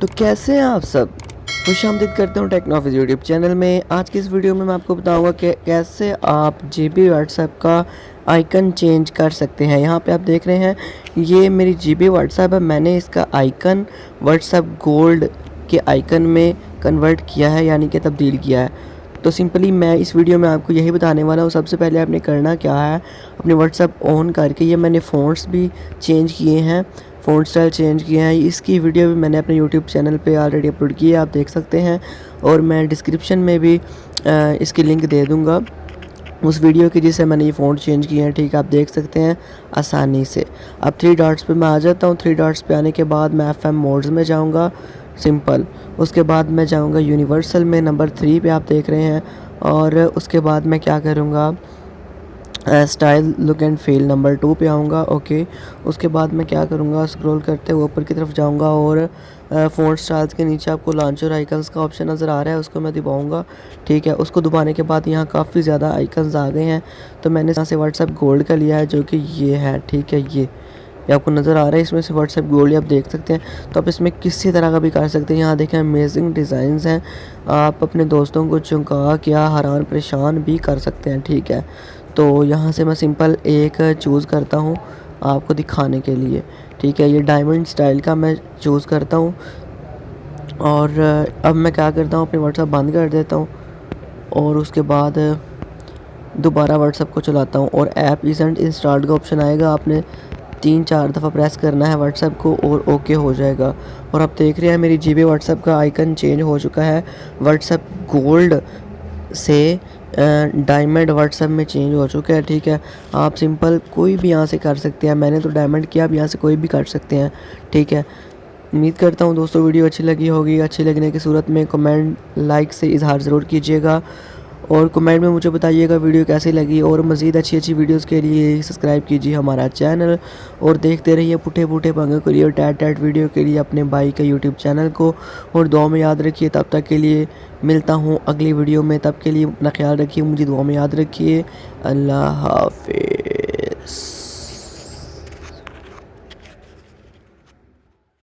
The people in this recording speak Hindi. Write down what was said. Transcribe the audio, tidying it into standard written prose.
तो कैसे हैं आप सब। खुश आमदीद करते हूँ टेक्नोफिज यूट्यूब चैनल में। आज की इस वीडियो में मैं आपको बताऊंगा कि कैसे आप जीबी व्हाट्सएप का आइकन चेंज कर सकते हैं। यहाँ पे आप देख रहे हैं ये मेरी जीबी व्हाट्सएप है। मैंने इसका आइकन व्हाट्सएप गोल्ड के आइकन में कन्वर्ट किया है, यानी कि तब्दील किया है। तो सिंपली मैं इस वीडियो में आपको यही बताने वाला हूँ। सबसे पहले आपने करना क्या है, अपने व्हाट्सएप ऑन करके, ये मैंने फ़ॉन्ट्स भी चेंज किए हैं, फ़ॉन्ट स्टाइल चेंज किए हैं। इसकी वीडियो भी मैंने अपने यूट्यूब चैनल पे ऑलरेडी अपलोड की है, आप देख सकते हैं। और मैं डिस्क्रिप्शन में भी इसकी लिंक दे दूँगा उस वीडियो की जिससे मैंने ये फ़ॉन्ट चेंज किए हैं। ठीक है, आप देख सकते हैं आसानी से। अब 3 डॉट्स पे मैं आ जाता हूँ। 3 डॉट्स पे आने के बाद मैं FM मोड्स में जाऊँगा, सिंपल। उसके बाद मैं जाऊँगा यूनिवर्सल में, नंबर 3 पे आप देख रहे हैं। और उसके बाद मैं क्या करूँगा, style look and feel number 2 पे आऊँगा। ओके, उसके बाद मैं क्या करूँगा, स्क्रॉल करते हुए ऊपर की तरफ जाऊँगा और फ़ॉन्ट स्टाइल्स के नीचे आपको लॉन्चर आइकन्स का ऑप्शन नज़र आ रहा है, उसको मैं दबाऊँगा। ठीक है, उसको दबाने के बाद यहाँ काफ़ी ज़्यादा आइकन्स आ गए हैं। तो मैंने यहाँ से व्हाट्सएप गोल्ड का लिया है, जो कि ये है। ठीक है, ये आपको नज़र आ रहा है, इसमें से व्हाट्सएप गोल्ड आप देख सकते हैं। तो आप इसमें किसी तरह का भी कर सकते हैं। यहाँ देखें अमेजिंग डिज़ाइंस हैं, आप अपने दोस्तों को चौंका क्या हैरान परेशान भी कर सकते हैं। ठीक है, तो यहाँ से मैं सिंपल एक चूज़ करता हूँ आपको दिखाने के लिए। ठीक है, ये डायमंड स्टाइल का मैं चूज़ करता हूँ। और अब मैं क्या करता हूँ, अपने व्हाट्सएप बंद कर देता हूँ और उसके बाद दोबारा व्हाट्सएप को चलाता हूँ। और ऐप इज़ंट इंस्टॉल्ड का ऑप्शन आएगा, आपने 3-4 दफ़ा प्रेस करना है व्हाट्सएप को और ओके हो जाएगा। और आप देख रहे हैं मेरी जीबी व्हाट्सएप का आइकन चेंज हो चुका है, व्हाट्सएप गोल्ड से डायमंड व्हाट्सएप में चेंज हो चुका है। ठीक है, आप सिंपल कोई भी यहाँ से कर सकते हैं। मैंने तो डायमंड किया, आप यहाँ से कोई भी कर सकते हैं। ठीक है, उम्मीद करता हूँ दोस्तों वीडियो अच्छी लगी होगी। अच्छी लगने की सूरत में कमेंट लाइक से इजहार ज़रूर कीजिएगा और कमेंट में मुझे बताइएगा वीडियो कैसी लगी। और मज़ीद अच्छी वीडियोस के लिए सब्सक्राइब कीजिए हमारा चैनल और देखते रहिए पुठे पुठे पंगे के लिए और टैट वीडियो के लिए अपने भाई का यूट्यूब चैनल को। और दुआ में याद रखिए। तब तक के लिए मिलता हूँ अगली वीडियो में, तब के लिए अपना ख्याल रखिए, मुझे दुआ में याद रखिए। अल्लाह हाफ़िज़।